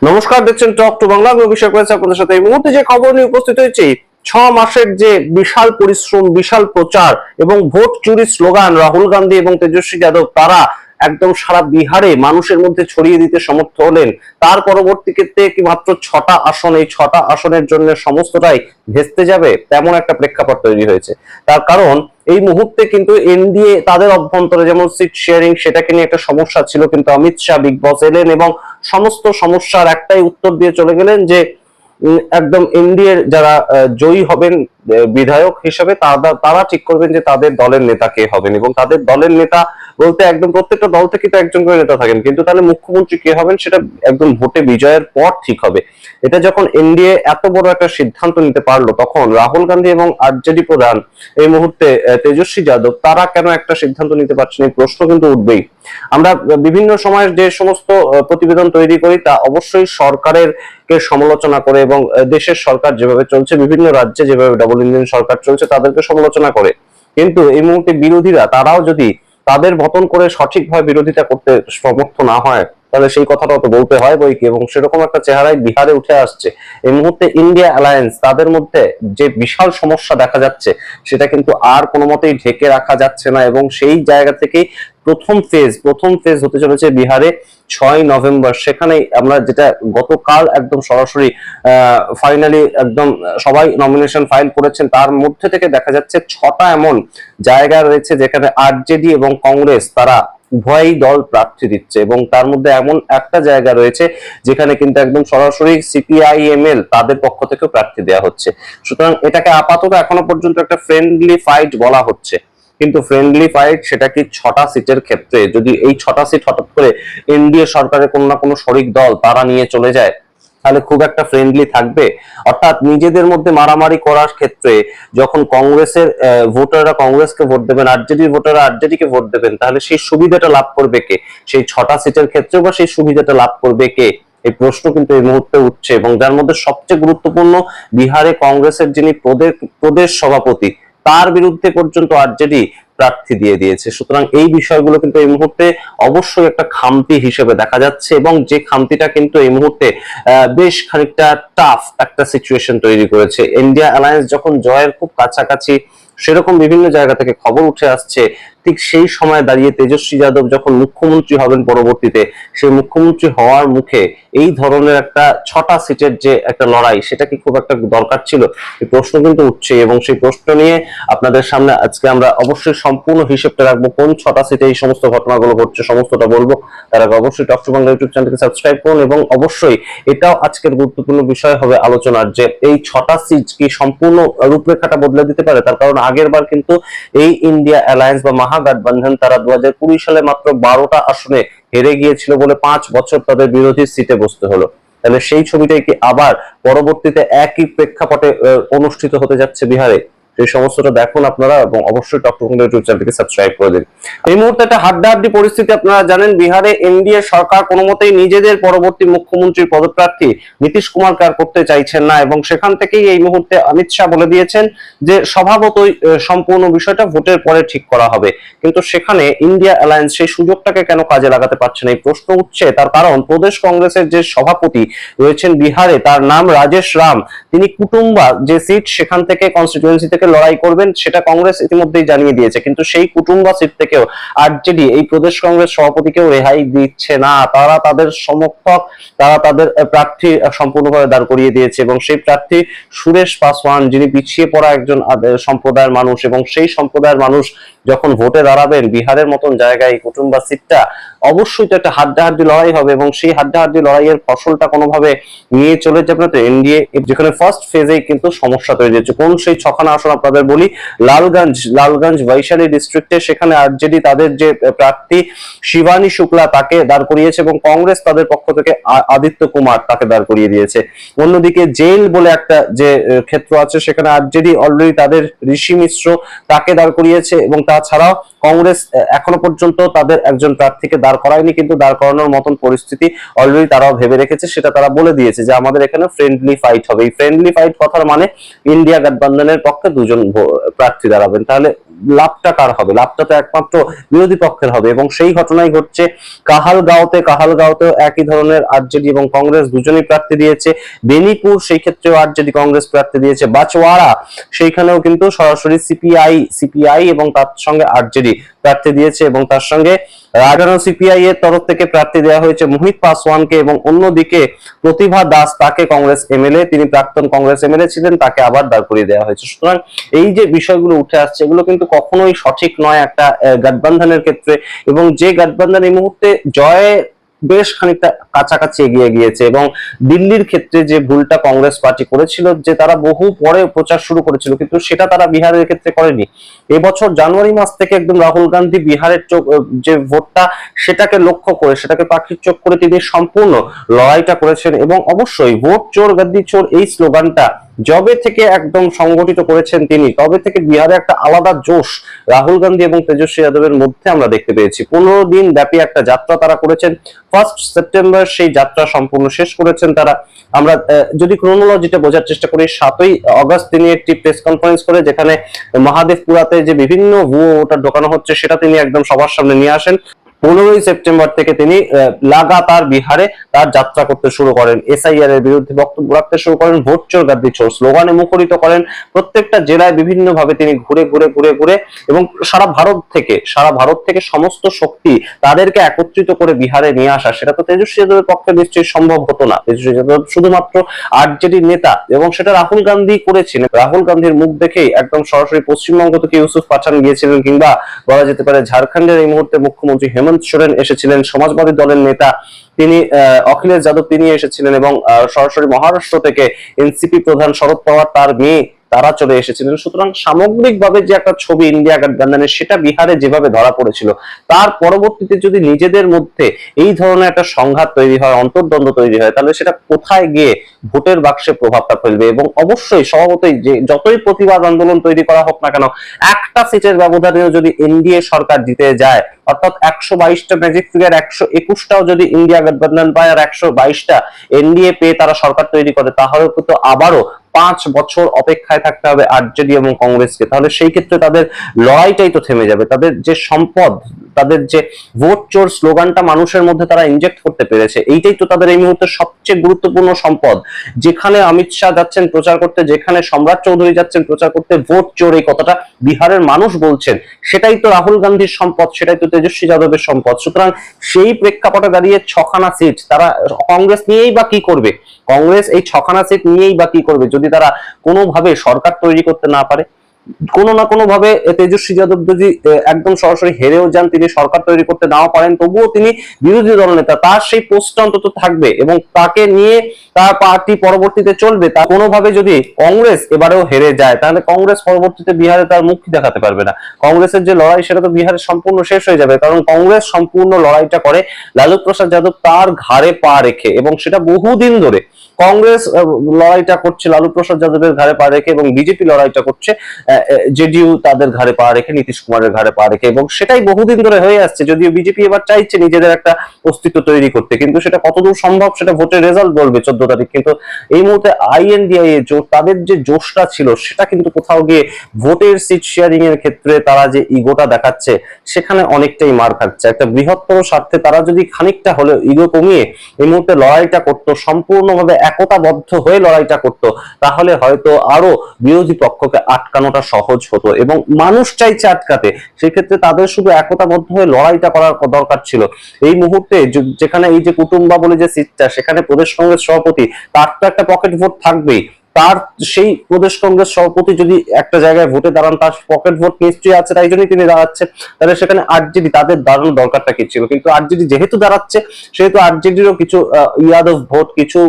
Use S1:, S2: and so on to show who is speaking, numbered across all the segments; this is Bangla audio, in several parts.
S1: নমস্কার, দেখছেন টক টু বাংলা। আমি অভিষেক রয়েছে আপনাদের সাথে। এই মুহূর্তে যে খবর নিয়ে উপস্থিত হয়েছি, 6 মাসের যে বিশাল পরিশ্রম, বিশাল প্রচার এবং ভোট চুরি স্লোগান রাহুল গান্ধী এবং তেজস্বী যাদব তারা একদম সারা বিহারে মানুষের মধ্যে ছড়িয়ে দিতে সমর্থ হলেন। তার পরবর্তী ক্ষেত্রে কি মাত্র 6টা আসন, এই 6টা আসনের জন্য সমস্তটাই ভেস্তে যাবে, তেমন একটা প্রেক্ষাপট তৈরি হয়েছে। তার কারণ এই মুহূর্তে কিন্তু এনডিএ তাদের অভ্যন্তরে যেমন সিট শেয়ারিং সেটাকে নিয়ে একটা সমস্যা ছিল, কিন্তু অমিত শাহ বিগ বস এলেন এবং সমস্ত সমস্যার একটাই উত্তর দিয়ে চলে গেলেন যে একদম এনডিএ যারা জয়ী হবেন বিধায়ক হিসেবে তারা ঠিক করবেন যে তাদের দলের নেতা কে হবেন। এবং তাদের দলের নেতা বলতে একদম প্রত্যেকটা দল থেকে তো একজন করে নেতা থাকেন, কিন্তু তাহলে মুখ্যমন্ত্রী কে হবেন সেটা একদম ভোটে বিজয়ের পর ঠিক হবে। এটা যখন এনডিএ এত বড় একটা সিদ্ধান্ত নিতে পারলো, তখন রাহুল গান্ধী এবং আরজেডি প্রধান এই মুহূর্তে তেজস্বী যাদব তারা কেন একটা সিদ্ধান্ত নিতে পারছেন, এই প্রশ্ন কিন্তু উঠবেই। আমরা বিভিন্ন সময় যে সমস্ত প্রতিবেদন তৈরি করি তা অবশ্যই সরকারের কে সমালোচনা করে এবং দেশের সরকার যেভাবে চলছে, বিভিন্ন রাজ্যে যেভাবে ডাবল ইঞ্জিন সরকার চলছে তাদেরকে সমালোচনা করে। কিন্তু এই মুহূর্তে বিরোধীরা তারাও যদি তাদের মতন করে সঠিকভাবে বিরোধিতা করতে সমর্থ না হয়, তাহলে সেই কথাটাও তো বলতে হয় বই কি। এবং সেরকম একটা চেহারায় বিহারে উঠে আসছে। এই মুহূর্তে ইন্ডিয়া অ্যালায়েন্স তাদের মধ্যে যে বিশাল সমস্যা দেখা যাচ্ছে সেটা কিন্তু আর কোনো মতেই ঢেকে রাখা যাচ্ছে না। এবং সেই জায়গা থেকেই প্রথম ফেজ হতে চলেছে বিহারে 6 নভেম্বর। সেখানে আমরা যেটা গতকাল একদম সরাসরি ফাইনালি একদম সবাই নমিনেশন ফাইল করেছেন, তার মধ্যে থেকে দেখা যাচ্ছে 6টা এমন জায়গা রয়েছে যেখানে আরজেডি এবং কংগ্রেস তারা উভয়ই দল প্রার্থী দিচ্ছে। এবং তার মধ্যে এমন একটা জায়গা রয়েছে যেখানে কিন্তু একদম সরাসরি সিপিআইএমএল তাদের পক্ষ থেকে প্রার্থী দেওয়া হচ্ছে। সুতরাং এটাকে আপাতত এখনো পর্যন্ত একটা ফ্রেন্ডলি ফাইট বলা হচ্ছে, কিন্তু ফ্রেন্ডলি ফাইট সেটা কি 6টা সিটের ক্ষেত্রে যদি এই 6টা সিট হঠাৎ করে এনডিএ সরকারের কোনো না কোনো শরিক দল তারা নিয়ে চলে যায়, তাহলে খুব একটা ফ্রেন্ডলি থাকবে? অর্থাৎ নিজেদের মধ্যে মারামারি করার ক্ষেত্রে যখন কংগ্রেসের ভোটাররা কংগ্রেসকে ভোট দেবেন, আরজেডির ভোটাররা আরজেডিকে ভোট দেবেন, তাহলে সেই সুবিধাটা লাভ করবে কে? সেই 6টা সিটের ক্ষেত্রে বা সেই সুবিধাটা লাভ করবে কে? এই প্রশ্ন কিন্তু এই মুহূর্তে উঠছে। এবং যার মধ্যে সবচেয়ে গুরুত্বপূর্ণ, বিহারে কংগ্রেসের যিনি প্রদেশ সভাপতি তার বিরুদ্ধে পর্যন্ত আরজেডি প্রার্থী দিয়ে দিয়েছে। সুতরাং এই বিষয়গুলো কিন্তু এই মুহূর্তে অবশ্যই একটা খামতি হিসেবে দেখা যাচ্ছে, এবং যে খামতিটা কিন্তু এই মুহূর্তে বেশ খানিকটা টাফ একটা সিচুয়েশন তৈরি করেছে। ইন্ডিয়া অ্যালায়েন্স যখন জয়ের খুব কাছাকাছি, সেরকম বিভিন্ন জায়গা থেকে খবর উঠে আসছে, ঠিক সেই সময় দাঁড়িয়ে তেজস্বী যাদব যখন মুখ্যমন্ত্রী হবেন পরবর্তীতে, সেই মুখ্যমন্ত্রী হওয়ার মুখে এই ধরনের একটা 6টা সিটের যে একটা লড়াই, সেটা কি খুব একটা দরকার ছিল? এই প্রশ্ন কিন্তু উঠছে। এবং সেই প্রশ্ন নিয়ে আপনাদের সামনে আজকে আমরা অবশ্যই সম্পূর্ণ হিসেবটা রাখবো, কোন 6টা সিটে এই সমস্ত ঘটনাগুলো ঘটছে সমস্তটা বলবো। তার আগে অবশ্যই টক টু বাংলা ইউটিউব চ্যানেলকে সাবস্ক্রাইব করুন। এবং অবশ্যই এটাও আজকের গুরুত্বপূর্ণ বিষয় হবে আলোচনার, যে এই 6টা সিট কি সম্পূর্ণ রূপরেখাটা বদলে দিতে পারে। তার কারণ আগের বার কিন্তু এই ইন্ডিয়া অ্যালায়েন্স বা মহাগঠবন্ধন তারা 2020 সালে মাত্র 12টা আসনে হেরে গিয়েছিল বলে 5 বছর তাদের বিরোধী সিটে বসতে হলো। তাহলে সেই ছবিটাই কি আবার পরবর্তীতে একই প্রেক্ষাপটে অনুষ্ঠিত হতে যাচ্ছে বিহারে? সেই সমস্তটা দেখুন আপনারা, এবং অবশ্যই টক টু বাংলা ইউটিউব চ্যানেলকে সাবস্ক্রাইব করে দিন। এই মুহূর্তে একটা হাড্ডাহাড্ডি পরিস্থিতি। আপনারা জানেন বিহারে এনডিএ সরকার কোনো মতেই নিজেদের পরবর্তী মুখ্যমন্ত্রীর পদপ্রার্থী নীতিশ কুমারকে আর করতে চাইছেন না, এবং সেখান থেকেই এই মুহূর্তে অমিত শাহ বলে দিয়েছেন যে স্বভাবতই সম্পূর্ণ বিষয়টা ভোটের পরে ঠিক করা হবে। কিন্তু সেখানে ইন্ডিয়া অ্যালায়েন্স সেই সুযোগটাকে কেন কাজে লাগাতে পারছে না, এই প্রশ্ন উঠছে। তার কারণ প্রদেশ কংগ্রেসের যে সভাপতি রয়েছেন বিহারে, তার নাম রাজেশ রাম। তিনি কুটুম্বা যে সিট সেখান থেকে কনস্টিটিউয়েন্সি থেকে লড়াই করবেন, সেটা কংগ্রেস ইতিমধ্যেই জানিয়ে দিয়েছে। কিন্তু সেই কুটুম্বা সিট থেকেও আরজেডি এই প্রদেশ কংগ্রেস সভাপতিকেও রেহাই দিচ্ছে না। তারা তাদের সমর্থক, তারা তাদের প্রার্থী সম্পূর্ণভাবে দাঁড় করিয়ে দিয়েছে। এবং সেই প্রার্থী সুরেশ পাসওয়ান, যিনি পিছিয়ে পড়া একজন সম্প্রদায়ের মানুষ, এবং সেই সম্প্রদায়ের মানুষ যখন ভোটে দাঁড়াবেন বিহারের মতন জায়গায়, কুটুম্বা সিটটা অবশ্যই তো একটা হাড্ডাহাড্ডি লড়াই হবে। এবং সেই হাড্ডাহাড্ডি লড়াইয়ের ফসলটা কোনোভাবে নিয়ে চলে যাবে না তো এনডিএ, যেখানে ফার্স্ট ফেজেই কিন্তু সমস্যা তৈরি হচ্ছে। কোন সেই 6খানা আসন আপনাদের বলি, লালগঞ্জ বৈশালী ডিস্ট্রিক্টে, সেখানে আরজেডি তাদের যে প্রার্থী শিবানী শুক্লা তাকে দাঁড় করিয়েছে, এবং কংগ্রেস তাদের পক্ষ থেকে আদিত্য কুমার তাকে দাঁড় করিয়ে দিয়েছে। অন্যদিকে জেল বলে একটা যে ক্ষেত্র আছে, সেখানে আরজেডি অলরেডি তাদের ঋষি মিশ্র তাকে দাঁড় করিয়েছে, এবং তাছাড়াও কংগ্রেস এখনো পর্যন্ত তাদের একজন প্রার্থীকে দাঁড় করায়নি, কিন্তু দাঁড় করানোর মতন পরিস্থিতি অলরেডি তারাও ভেবে রেখেছে। সেটা তারা বলে দিয়েছে যে আমাদের এখানে ফ্রেন্ডলি ফাইট হবে। এই ফ্রেন্ডলি ফাইট কথার মানে ইন্ডিয়া গঠবন্ধনের পক্ষে দুজন প্রার্থী দাঁড়াবেন। তাহলে লাভটা কার হবে? লাভটা তো একমাত্র বিরোধী পক্ষের হবে। এবং সেই ঘটনাই ঘটছে কাহালগাঁওতেও একই ধরনের আরজেডি এবং কংগ্রেস দুজনই প্রার্থী দিয়েছে। বেনিপুর সেই ক্ষেত্রেও আরজেডি কংগ্রেস প্রার্থী দিয়েছে। বাঁশওয়াড়া সেইখানেও কিন্তু সরাসরি সিপিআই এবং তার সঙ্গে আরজেডি প্রার্থী দিয়েছে, এবং তার সঙ্গে রাজধানী সিপিআই এর তরফ থেকে প্রার্থী দেওয়া হয়েছে মোহিত পাসওয়ানকে, এবং অন্যদিকে প্রতিভা দাস, তাকে কংগ্রেস এমএলএ, তিনি প্রাক্তন কংগ্রেস এমএলএ ছিলেন, তাকে আবার দাঁড় করিয়ে দেওয়া হয়েছে। সুতরাং এই যে বিষয়গুলো উঠে আসছে, এগুলো কিন্তু কখনোই সঠিক নয় একটা গঠবন্ধনের ক্ষেত্রে। এবং যে গঠবন্ধন এই মুহূর্তে জয় বেশ খানিকটা কাছাকাছি এগিয়ে গিয়েছে, এবং দিল্লির ক্ষেত্রে যে ভুলটা কংগ্রেস পার্টি করেছিল, যে তারা বহু পরে প্রচার শুরু করেছিল, কিন্তু সেটা তারা বিহারের ক্ষেত্রে করেনি। এবছর জানুয়ারি মাস থেকে একদম রাহুল গান্ধী বিহারের যে ভোটটা, সেটাকে লক্ষ্য করে, সেটাকে পাখির চোখ করে তিনি সম্পূর্ণ লড়াইটা করেছেন। এবং অবশ্যই ভোট চোর গদ্দি চোর এই স্লোগানটা যবে থেকে একদম সংগঠিত করেছেন তিনি, তবে থেকে বিহারে একটা আলাদা জোশ রাহুল গান্ধী এবং তেজস্বী যাদবের মধ্যে আমরা দেখতে পেয়েছি। 15 দিন ব্যাপী একটা যাত্রা তারা করেছেন। 1 সেপ্টেম্বর সেই যাত্রা সম্পূর্ণ শেষ করেছেন তারা। আমরা যদি ক্রোনোলজিটা বোঝার চেষ্টা করি, 7ই অগস্ট তিনি একটি প্রেস কনফারেন্স করে, যেখানে মহাদেবপুরাতে যে বিভিন্ন ভুয়ো ভোটার ঢোকানো হচ্ছে সেটা তিনি একদম সবার সামনে নিয়ে আসেন। 15ই সেপ্টেম্বর থেকে তিনি লাগাতার বিহারে তার যাত্রা করতে শুরু করেন, এসআইআর এর বিরুদ্ধে বক্তব্য রাখতে শুরু করেন, ভোট চোর গাদ্দি চোর স্লোগানে মুখরিত করেন। প্রত্যেকটা জেলায় বিভিন্ন ভাবে তিনি ঘুরে এবং সারা ভারত থেকে সমস্ত শক্তি তাদেরকে একত্রিত করে বিহারে নিয়ে আসা, সেটা তো তেজস্বী যাদবের পক্ষে নিশ্চয়ই সম্ভব হতো না। তেজস্বী যাদব শুধুমাত্র আরজেডি নেতা, এবং সেটা রাহুল গান্ধী করেছিলেন। রাহুল গান্ধীর মুখ দেখেই একদম সরাসরি পশ্চিমবঙ্গ থেকে ইউসুফ পাঠান গিয়েছিলেন, কিংবা বলা যেতে পারে ঝাড়খণ্ডের এই মুহূর্তে মুখ্যমন্ত্রী হেমন্ত সোরেন এসেছিলেন, সমাজবাদী দলের নেতা তিনি অখিলেশ যাদব তিনি এসেছিলেন, এবং সরাসরি মহারাষ্ট্র থেকে এনসিপি প্রধান শরদ পাওয়ার তার মেয়ে তারা চলে এসেছিলেন। সুতরাং সামগ্রিকভাবে যে একটা ছবি ইন্ডিয়া গঠবন্ধনের, সেটা বিহারে যেভাবে ধরা পড়েছিল, তার পরবর্তীতে যদি নিজেদের মধ্যে এই ধরনের একটা সংঘাত তৈরি হয়, অন্তর্দ্বন্দ্ব তৈরি হয়, তাহলে সেটা কোথায় গিয়ে ভোটের বাক্সে প্রভাবটা ফেলবে। এবং অবশ্যই স্বভাবতই যে যতই প্রতিবাদ আন্দোলন তৈরি করা হোক না কেন, একটা সিটের ব্যবধানেও যদি এনডিএ সরকার জিতে যায়, অর্থাৎ 122টা ম্যাজিক ফিগার 121টাও যদি ইন্ডিয়া গঠবন্ধন পায় আর 122টা এনডিএ পেয়ে তারা সরকার তৈরি করে, তাহলে তো আবারও 5 বছর অপেক্ষায় থাকতে হবে আরজেডি এবং কংগ্রেসকে। তাহলে সেই ক্ষেত্রে তাদের লড়াইটাই তো থেমে যাবে। তাদের যে সম্পদ, তাদের যে ভোট চোর স্লোগানটা মানুষের মধ্যে তারা ইনজেক্ট করতে পেরেছে, এইটাই তো তাদের এই মুহূর্তে সবচেয়ে গুরুত্বপূর্ণ সম্পদ। যেখানে অমিত শাহ যাচ্ছেন প্রচার করতে, যেখানে সম্রাট চৌধুরী যাচ্ছেন প্রচার করতে, ভোট চোর এই কথাটা বিহারের মানুষ বলছেন, সেটাই তো রাহুল গান্ধীর সম্পদ, সেটাই তো তেজস্বী যাদবের সম্পদ। সুতরাং সেই প্রেক্ষাপটে দাঁড়িয়ে 6খানা সিট তারা কংগ্রেস নিয়েই বা কি করবে? কংগ্রেস এই 6খানা সিট নিয়েই বা কি করবে যদি তারা কোনোভাবে সরকার তৈরি করতে না পারে? কোনো না কোনো ভাবে তেজস্বী যাদব যদি একদম সরাসরি হেরেও যান, তিনি সরকার তৈরি করতে নাও পারেন, তবুও তিনি বিরোধী দল নেতা, তার সেই পোস্টটা অন্তত থাকবে, এবং তাকে নিয়ে তার পার্টি পরবর্তীতে চলবে। তা কোনোভাবে যদি কংগ্রেস এবারেও হেরে যায়, তাহলে কংগ্রেস পরবর্তীতে বিহারে তার মুখ দেখাতে পারবে না। কংগ্রেসের যে লড়াই, সেটা তো বিহারে সম্পূর্ণ শেষ হয়ে যাবে, কারণ কংগ্রেস সম্পূর্ণ লড়াইটা করে লালু প্রসাদ যাদব তার ঘাড়ে পা রেখে, এবং সেটা বহুদিন ধরে কংগ্রেস লড়াইটা করছে লালু প্রসাদ যাদবের ঘাড়ে পা রেখে, এবং বিজেপি লড়াইটা করছে জেডিইউ তাদের ঘাড়ে পা রেখে, নীতিশ কুমারের ঘাড়ে পা রেখে, এবং সেটাই বহুদিন ধরে হয়ে আসছে। যদিও বিজেপি এবার চাইছে নিজেদের একটা অস্তিত্ব তৈরি করতে, কিন্তু সেটা কতদূর সম্ভব সেটা ভোটের রেজাল্ট বলবে 14 তারিখ। কিন্তু এই মুহূর্তে আইএনডিআই জোট, তাদের যে জোশটা ছিল, সেটা কিন্তু কোথাও গিয়ে ভোটের সিট শেয়ারিং এর ক্ষেত্রে তারা যে ইগোটা দেখাচ্ছে, সেখানে অনেকটাই মার খাচ্ছে। একটা বৃহত্তর স্বার্থে তারা যদি খানিকটা হলেও ইগো কমিয়ে এই মুহূর্তে লড়াইটা করতো, সম্পূর্ণভাবে একতাবদ্ধ হয়ে লড়াইটা করতো, তাহলে হয়তো আরো বিরোধী পক্ষকে আটকানোটা সহজ হতো। এবং মানুষ চাইছে আটকাতে, সেক্ষেত্রে তাদের শুধু একতাবদ্ধ হয়ে লড়াইটা করার দরকার ছিল। এই মুহূর্তে যেখানে এই যে কুটুম্বা বলে যে সিটটা, সেখানে প্রদেশ কংগ্রেস সভাপতি, তার তো একটা পকেট ভোট থাকবেই। তার সেই প্রদেশ কংগ্রেস সভাপতি যদি একটা জায়গায় ভোটে দাঁড়ান, তার পকেট ভোট নিশ্চয়ই আছে, তাই জন্যই তিনি দাঁড়াচ্ছেন। তাহলে সেখানে আরজেডি তাদের দাঁড়ানোর দরকারটা কি ছিল? কিন্তু আরজেডি যেহেতু দাঁড়াচ্ছে, সেহেতু আরজেডিরও কিছু ইয়াদব ভোট, কিছু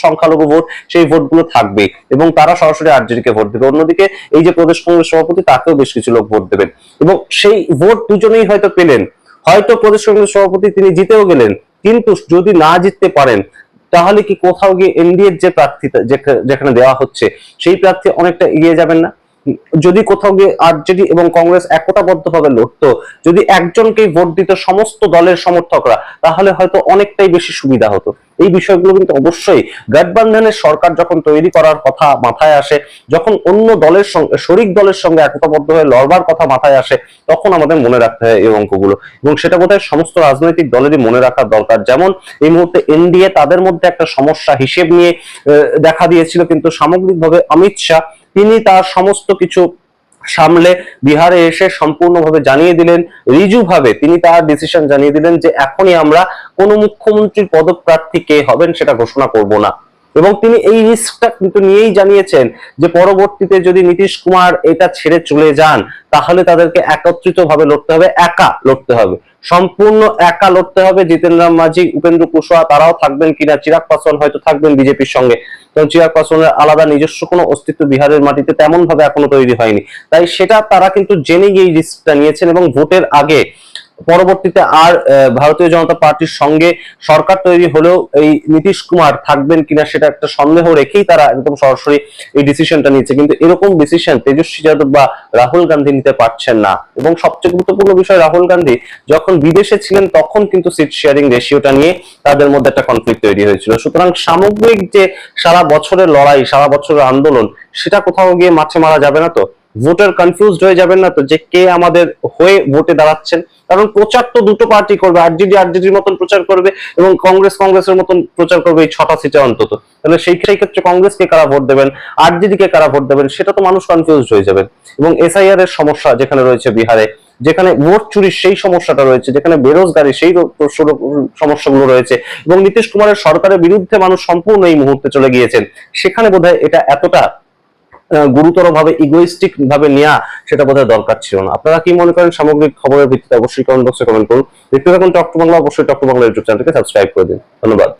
S1: সংখ্যালঘু ভোট, সেই ভোটগুলো থাকবে, এবং তারা সরাসরি আরজেডিকে ভোট দেবে। অন্যদিকে এই যে প্রদেশ কংগ্রেস সভাপতি, তাকেও বেশ কিছু লোক ভোট দেবেন, এবং সেই ভোট দুজনেই হয়তো পেলেন। হয়তো প্রদেশ কংগ্রেস সভাপতি তিনি জিতেও গেলেন, কিন্তু যদি না জিততে পারেন, তাহলে কি কোথাও গিয়ে এনডিএর যে প্রার্থী যেখানে দেওয়া হচ্ছে, সেই প্রার্থী অনেকটা এগিয়ে যাবেন না? যদি কোথাও গিয়ে আরজেডি এবং কংগ্রেস একতাবদ্ধভাবে লড়তো, যদি একজনকেই ভোট দিত সমস্ত দলের সমর্থকরা, তাহলে হয়তো অনেকটাই বেশি সুবিধা হতো। এই বিষয়গুলো কিন্তু অবশ্যই গঠবন্ধনের সরকার যখন তৈরি করার কথা মাথায় আসে, যখন অন্য দলের সঙ্গে, শরিক দলের সঙ্গে একতাবদ্ধ হয়ে লড়বার কথা মাথায় আসে, তখন আমাদের মনে রাখতে হয় এই অঙ্কগুলো। এবং সেটা বোধহয় সমস্ত রাজনৈতিক দলেরই মনে রাখার দরকার। যেমন এই মুহূর্তে এনডিএ তাদের মধ্যে একটা সমস্যা হিসেব নিয়ে দেখা দিয়েছিল, কিন্তু সামগ্রিকভাবে অমিত শাহ তিনি তার সমস্ত কিছু সামলে বিহারে এসে সম্পূর্ণভাবে জানিয়ে দিলেন, ঋজুভাবে তিনি তার ডিসিশন জানিয়ে দিলেন যে এখনই আমরা কোন মুখ্যমন্ত্রীর পদপ্রার্থী কে হবেন সেটা ঘোষণা করব না। এবং তিনি এই রিস্কটা কিন্তু নিয়েই জানিয়েছেন যে পরবর্তীতে যদি নীতিশ কুমার এটা ছেড়ে চলে যান, তাহলে তাদেরকে একত্রিত ভাবে লড়তে হবে, একা লড়তে হবে, সম্পূর্ণ একা লড়তে হবে। জিতেন রাম মাঝি, উপেন্দ্র কুশওয়াহা তারাও থাকবেন কিনা, চিরাগ পাসওয়ান হয়তো থাকবেন বিজেপির সঙ্গে, কারণ চিরাগ পাসওয়ানের আলাদা নিজস্ব কোনো অস্তিত্ব বিহারের মাটিতে তেমন ভাবে এখনো তৈরি হয়নি। তাই সেটা তারা কিন্তু জেনেই এই রিস্কটা নিয়েছেন। এবং ভোটের আগে পরবর্তীতে আর ভারতীয় জনতা পার্টির সঙ্গে সরকার তৈরি হলেও এই নীতিশ কুমার থাকবেন কিনা সেটা একটা সন্দেহ রেখেই তারা একদম সরাসরি এই ডিসিশনটা নিয়েছে। কিন্তু এরকম ডিসিশন তেজস্বী যাদব বা রাহুল গান্ধী নিতে পারছেন না। এবং সবচেয়ে গুরুত্বপূর্ণ বিষয়, রাহুল গান্ধী যখন বিদেশে ছিলেন তখন কিন্তু সিট শেয়ারিং রেশিওটা নিয়ে তাদের মধ্যে একটা কনফ্লিক্ট তৈরি হয়েছিল। সুতরাং সামগ্রিক যে সারা বছরের লড়াই, সারা বছরের আন্দোলন, সেটা কোথাও গিয়ে মাঠে মারা যাবে না তো? ভোটার কনফিউজড হয়ে যাবেন না তো যে কে আমাদের হয়ে ভোটে দাঁড়াচ্ছেন? কারণ প্রচার তো দুটো পার্টি করবে, আরজেডির মতন প্রচার করবে এবং কংগ্রেসের মতন প্রচার করবে এই 6টা সিটে অন্তত। তাহলে সেই ক্ষেত্রে কংগ্রেসকে কারা ভোট দেবেন, আরজেডি কে কারা ভোট দেবেন, সেটা তো মানুষ কনফিউজড হয়ে যাবেন। এবং এসআইআর এর সমস্যা যেখানে রয়েছে বিহারে, যেখানে ভোট চুরির সেই সমস্যাটা রয়েছে, যেখানে বেরোজগারি সেই সমস্যাগুলো রয়েছে, এবং নীতিশ কুমারের সরকারের বিরুদ্ধে মানুষ সম্পূর্ণ এই মুহূর্তে চলে গিয়েছেন, সেখানে বোধহয় এটা এতটা গুরুতর ভাবে ইগোইস্টিক ভাবে নেওয়া সেটা বোধহয় দরকার ছিল না। আপনারা কি মনে করেন সামগ্রিক খবরের ভিত্তিতে অবশ্যই কমেন্ট বক্সে কমেন্ট করুন। দেখতে থাকুন টক টু বাংলা, অবশ্যই টক টু বাংলা ইউটিউব চ্যানেলকে সাবস্ক্রাইব করে দিন। ধন্যবাদ।